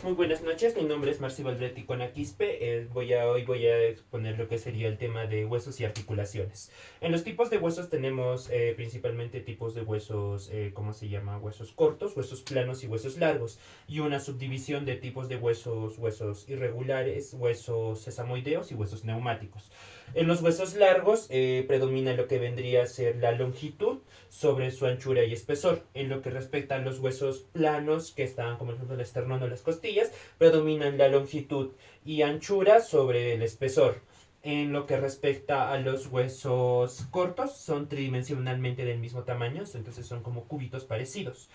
Muy buenas noches, mi nombre es Marci Valverde con Aquispe. Hoy voy a exponer lo que sería el tema de huesos y articulaciones. En los tipos de huesos tenemos principalmente tipos de huesos, ¿cómo se llama? Huesos cortos, huesos planos y huesos largos. Y una subdivisión de tipos de huesos, huesos irregulares, huesos sesamoideos y huesos neumáticos. En los huesos largos predomina lo que vendría a ser la longitud sobre su anchura y espesor. En lo que respecta a los huesos planos, que están como por ejemplo el esternón o las costillas, predominan la longitud y anchura sobre el espesor. En lo que respecta a los huesos cortos, son tridimensionalmente del mismo tamaño, entonces son como cubitos parecidos.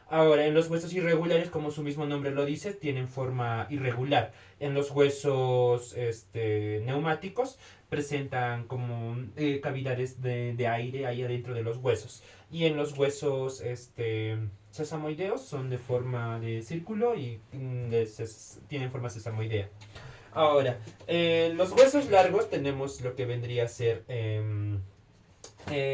Ahora, en los huesos irregulares, como su mismo nombre lo dice, tienen forma irregular. En los huesos neumáticos presentan como cavidades de aire ahí adentro de los huesos. Y en los huesos sesamoideos son de forma de círculo y tienen forma sesamoidea. Ahora, en los huesos largos tenemos lo que vendría a ser...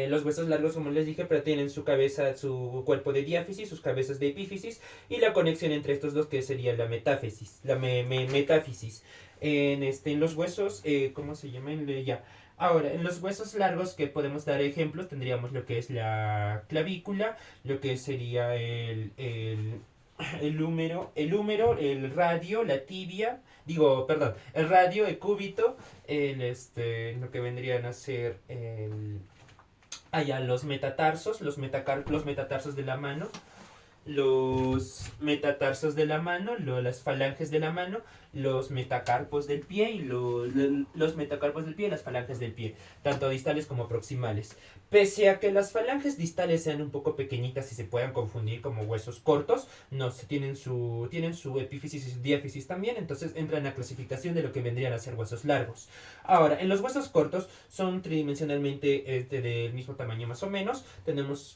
los huesos largos, como les dije, pero tienen su cabeza, su cuerpo de diáfisis, sus cabezas de epífisis y la conexión entre estos dos que sería la metáfisis. Metáfisis. En los huesos, ¿cómo se llaman? Ya. Ahora, en los huesos largos que podemos dar ejemplos, tendríamos lo que es la clavícula, lo que sería el radio, la tibia, digo, perdón, el radio, el cúbito, lo que vendrían a ser allá los metatarsos de la mano, las falanges de la mano, los metacarpos del pie y los metacarpos del pie y las falanges del pie, tanto distales como proximales. Pese a que las falanges distales sean un poco pequeñitas y se puedan confundir como huesos cortos, no tienen su epífisis y su diáfisis también, entonces entra en la clasificación de lo que vendrían a ser huesos largos. Ahora, en los huesos cortos son tridimensionalmente del mismo tamaño más o menos,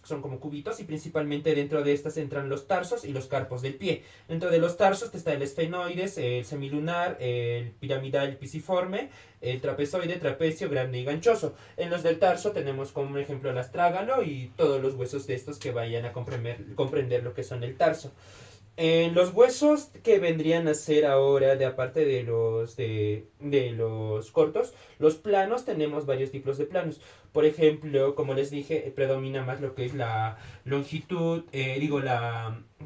son como cubitos y principalmente dentro de estas entran los tarsos y los carpos del pie. Dentro de los tarsos está el esfenoides, el semilunar, el piramidal, el pisiforme, el trapezoide, trapecio, grande y ganchoso. En los del tarso tenemos como ejemplo el astrágalo y todos los huesos de estos que vayan a comprender lo que son el tarso. Los huesos que vendrían a ser ahora, de aparte de los cortos, los planos, tenemos varios tipos de planos. Por ejemplo, como les dije, predomina más lo que es la longitud,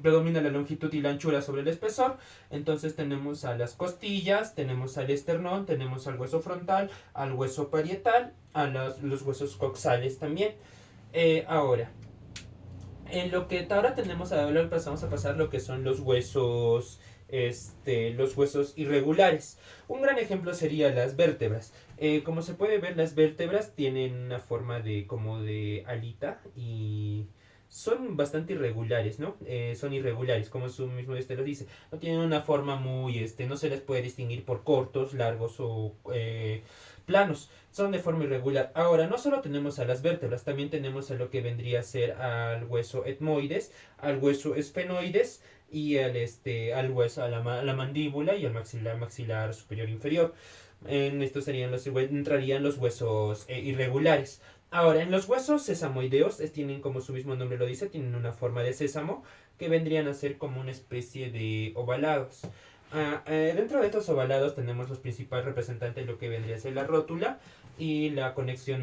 predomina la longitud y la anchura sobre el espesor. Entonces tenemos a las costillas, tenemos al esternón, tenemos al hueso frontal, al hueso parietal, los huesos coxales también. Ahora, en lo que ahora tenemos ahora pasamos a pasar lo que son los huesos irregulares. Un gran ejemplo sería las vértebras. Como se puede ver, las vértebras tienen una forma de como de alita y son bastante irregulares, ¿no? Son irregulares, como su mismo lo dice. No tienen una forma muy, no se les puede distinguir por cortos, largos o planos. Son de forma irregular. Ahora, no solo tenemos a las vértebras, también tenemos a lo que vendría a ser al hueso etmoides, al hueso esfenoides y al hueso, a la mandíbula y al maxilar superior inferior. En esto entrarían los huesos irregulares. Ahora, en los huesos sesamoideos, tienen como su mismo nombre lo dice, tienen una forma de sésamo que vendrían a ser como una especie de ovalados. Dentro de estos ovalados tenemos los principales representantes de lo que vendría a ser la rótula y la conexión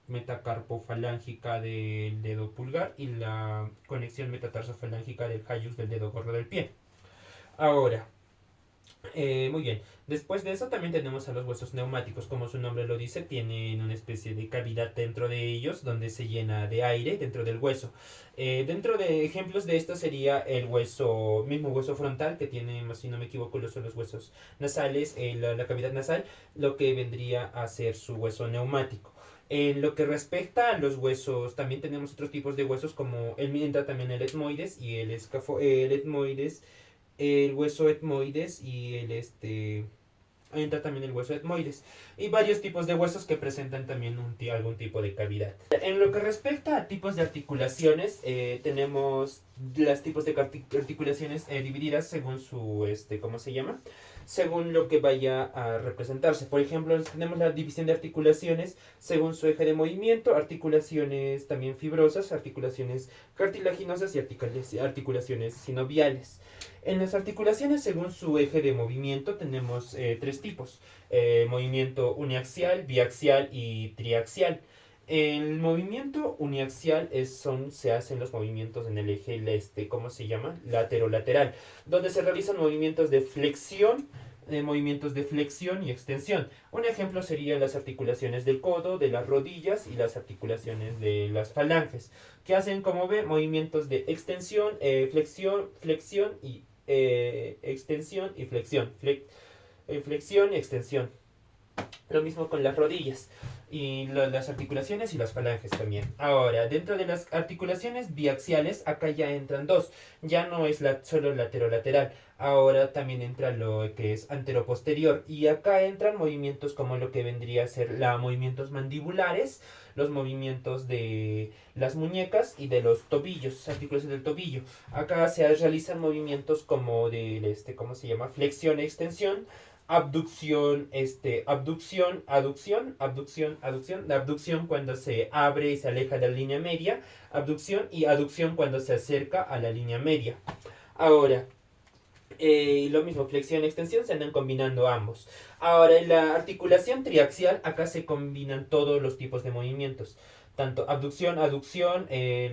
metacarpofalángica del dedo pulgar y la conexión metatarsofalángica del hallux del dedo gordo del pie. Ahora, muy bien. Después de eso también tenemos a los huesos neumáticos, como su nombre lo dice, tienen una especie de cavidad dentro de ellos donde se llena de aire dentro del hueso. Dentro de ejemplos de esto sería el mismo hueso frontal que tiene, si no me equivoco, los huesos nasales, la cavidad nasal, lo que vendría a ser su hueso neumático. En lo que respecta a los huesos, también tenemos otros tipos de huesos como entra también el etmoides y el etmoides, el hueso etmoides y entra también el hueso etmoides y varios tipos de huesos que presentan también algún tipo de cavidad. En lo que respecta a tipos de articulaciones, tenemos las tipos de articulaciones divididas según su, ¿cómo se llama? Según lo que vaya a representarse. Por ejemplo, tenemos la división de articulaciones según su eje de movimiento, articulaciones también fibrosas, articulaciones cartilaginosas y articulaciones sinoviales. En las articulaciones según su eje de movimiento tenemos tres tipos: movimiento uniaxial, biaxial y triaxial. El movimiento uniaxial se hacen los movimientos en el eje, ¿cómo se llama? Lateral, donde se realizan movimientos de flexión y extensión. Un ejemplo serían las articulaciones del codo, de las rodillas y las articulaciones de las falanges, que hacen, como ve, movimientos de extensión, flexión y extensión y flexión. Flexión y extensión. Lo mismo con las rodillas y las articulaciones y las falanges también. Ahora, dentro de las articulaciones biaxiales, acá ya entran dos. Ya no es solo lateral. Ahora también entra lo que es anteroposterior. Y acá entran movimientos como lo que vendría a ser movimientos mandibulares, los movimientos de las muñecas y de los tobillos, articulaciones del tobillo. Acá se realizan movimientos como de, ¿cómo se llama? Flexión e extensión, abducción, abducción cuando se abre y se aleja de la línea media, abducción y aducción cuando se acerca a la línea media. Ahora, lo mismo, flexión y extensión se andan combinando ambos. Ahora, en la articulación triaxial, acá se combinan todos los tipos de movimientos. Tanto abducción, aducción,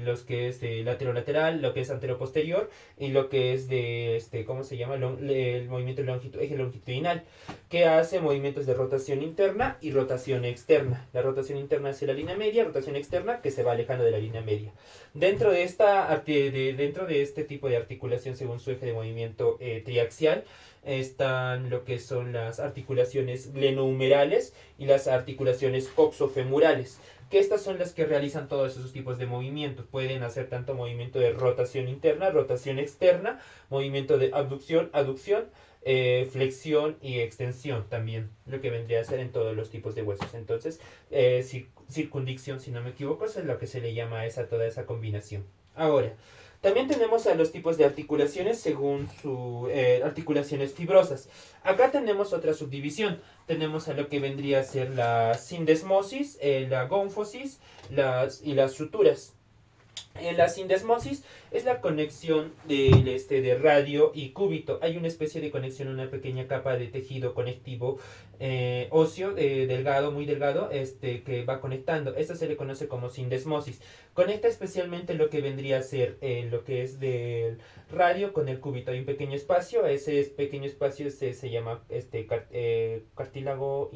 los que es de lateral, lo que es anteroposterior y lo que es de, ¿cómo se llama? El movimiento eje longitudinal, que hace movimientos de rotación interna y rotación externa. La rotación interna hacia la línea media, rotación externa que se va alejando de la línea media. Dentro de este tipo de articulación según su eje de movimiento triaxial, están lo que son las articulaciones glenohumerales y las articulaciones coxofemurales, que estas son las que realizan todos esos tipos de movimientos. Pueden hacer tanto movimiento de rotación interna, rotación externa, movimiento de abducción, aducción, flexión y extensión también, lo que vendría a ser en todos los tipos de huesos. Entonces, circundicción, si no me equivoco, eso es lo que se le llama toda esa combinación. Ahora, también tenemos a los tipos de articulaciones según sus articulaciones fibrosas. Acá tenemos otra subdivisión. Tenemos a lo que vendría a ser la sindesmosis, la gónfosis y las suturas. La sindesmosis es la conexión de radio y cúbito. Hay una especie de conexión, una pequeña capa de tejido conectivo óseo, delgado, muy delgado, que va conectando. Esto se le conoce como sindesmosis. Conecta especialmente lo que vendría a ser lo que es del radio con el cúbito. Hay un pequeño espacio, ese pequeño espacio se llama cartílago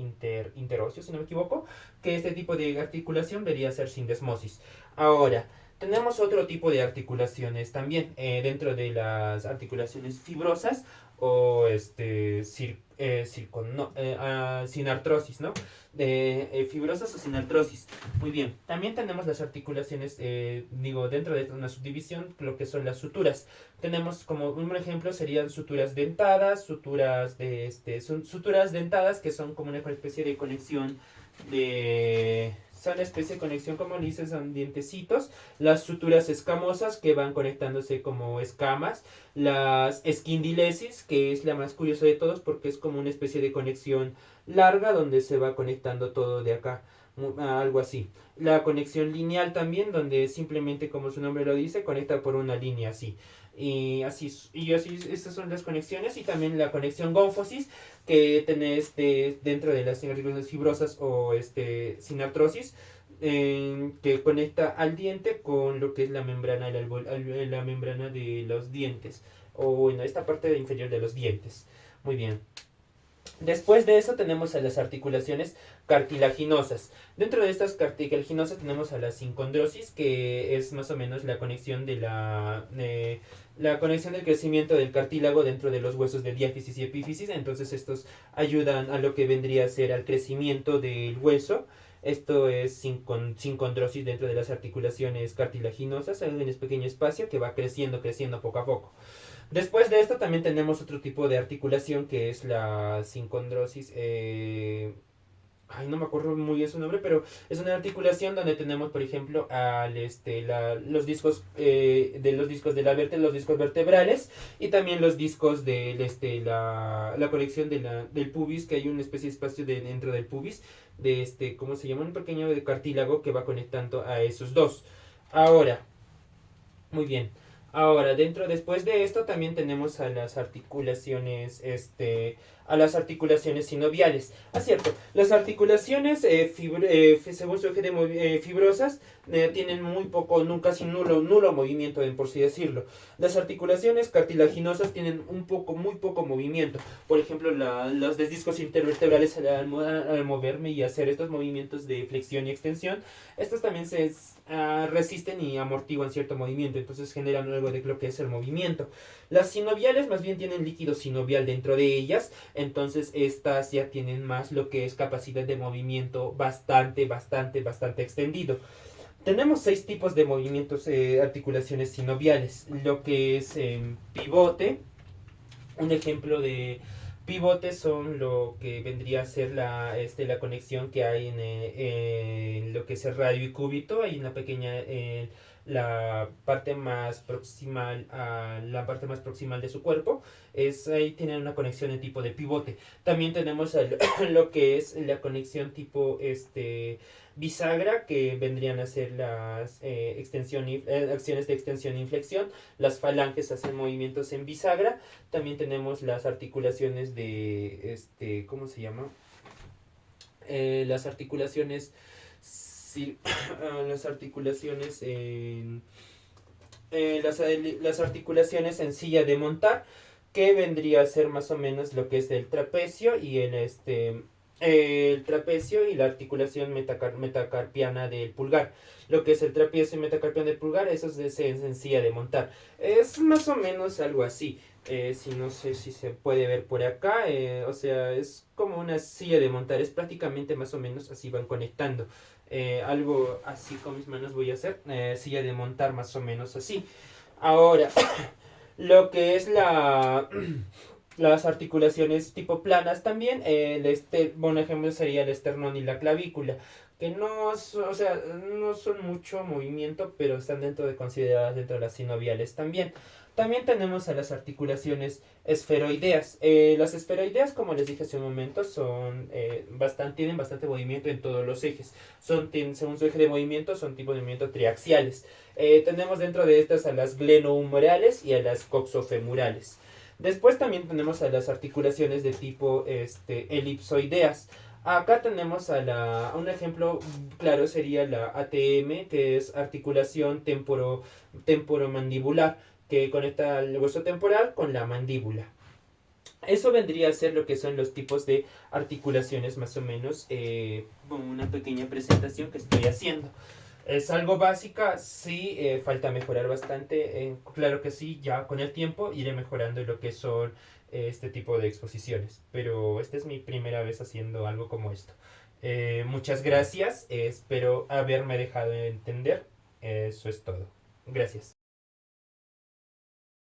interóseo, si no me equivoco, que este tipo de articulación debería ser sindesmosis. Ahora, tenemos otro tipo de articulaciones también dentro de las articulaciones fibrosas o sin artrosis, ¿no? Fibrosas o sin artrosis. Muy bien. También tenemos las articulaciones, dentro de una subdivisión, lo que son las suturas. Tenemos como un ejemplo serían suturas dentadas, suturas dentadas que son como una especie de conexión son una especie de conexión, como dices, son dientecitos. Las suturas escamosas que van conectándose como escamas. Las esquindilesis, que es la más curiosa de todos porque es como una especie de conexión larga donde se va conectando todo de acá. Algo así. La conexión lineal también, donde simplemente, como su nombre lo dice, conecta por una línea así. Y así, estas son las conexiones. Y también la conexión gónfosis, que tenés dentro de las articulaciones fibrosas o sin artrosis, que conecta al diente con lo que es la membrana la membrana de los dientes, o bueno, esta parte inferior de los dientes. Muy bien. Después de eso tenemos a las articulaciones cartilaginosas. Dentro de estas cartilaginosas tenemos a la sincondrosis, que es más o menos la conexión la conexión del crecimiento del cartílago dentro de los huesos de diáfisis y epífisis. Entonces estos ayudan a lo que vendría a ser al crecimiento del hueso. Esto es sincondrosis dentro de las articulaciones cartilaginosas. Hay un pequeño espacio que va creciendo poco a poco. Después de esto también tenemos otro tipo de articulación que es la sincondrosis Ay, no me acuerdo muy bien su nombre, pero es una articulación donde tenemos, por ejemplo, los discos de los discos de la los discos vertebrales y también los discos la conexión del pubis, que hay una especie de espacio dentro del pubis, ¿cómo se llama? Un pequeño de cartílago que va conectando a esos dos. Ahora, muy bien. Ahora, después de esto también tenemos a las articulaciones sinoviales. Ah, cierto, las articulaciones, según su eje fibrosas, tienen muy poco, nunca casi nulo movimiento, por así decirlo. Las articulaciones cartilaginosas tienen muy poco movimiento. Por ejemplo, los discos intervertebrales al moverme y hacer estos movimientos de flexión y extensión, estos también resisten y amortiguan cierto movimiento, entonces generan algo de lo que es el movimiento. Las sinoviales más bien tienen líquido sinovial dentro de ellas, entonces estas ya tienen más lo que es capacidad de movimiento bastante extendido. Tenemos 6 tipos de movimientos, articulaciones sinoviales, lo que es pivote. Un ejemplo de pivotes son lo que vendría a ser la conexión que hay en lo que es el radio y cúbito. Hay una pequeña, la parte más proximal de su cuerpo. Ahí tienen una conexión de tipo de pivote. También tenemos lo que es la conexión tipo bisagra, que vendrían a ser las acciones de extensión e inflexión. Las falanges hacen movimientos en bisagra. También tenemos las articulaciones ¿cómo se llama? Las articulaciones, las articulaciones las articulaciones en silla de montar, que vendría a ser más o menos lo que es el trapecio y el trapecio y la articulación metacarpiana del pulgar. Lo que es el trapecio y metacarpiana del pulgar, eso es en silla de montar. Es más o menos algo así. Si no sé si se puede ver por acá, o sea, es como una silla de montar, es prácticamente más o menos así van conectando. Algo así con mis manos voy a hacer, silla de montar más o menos así. Ahora, lo que es las articulaciones tipo planas también, buen ejemplo sería el esternón y la clavícula, que no, o sea, no son mucho movimiento, pero están consideradas dentro de las sinoviales también. También tenemos a las articulaciones esferoideas. Las esferoideas, como les dije hace un momento, tienen bastante movimiento en todos los ejes. Según su eje de movimiento, son tipos de movimiento triaxiales. Tenemos dentro de estas a las glenohumorales y a las coxofemurales. Después también tenemos a las articulaciones de tipo elipsoideas. Acá tenemos un ejemplo claro sería la ATM, que es articulación temporomandibular, que conecta el hueso temporal con la mandíbula. Eso vendría a ser lo que son los tipos de articulaciones, más o menos, una pequeña presentación que estoy haciendo. ¿Es algo básica? Sí, falta mejorar bastante. Claro que sí, ya con el tiempo iré mejorando lo que son este tipo de exposiciones. Pero esta es mi primera vez haciendo algo como esto. Muchas gracias, espero haberme dejado entender. Eso es todo. Gracias.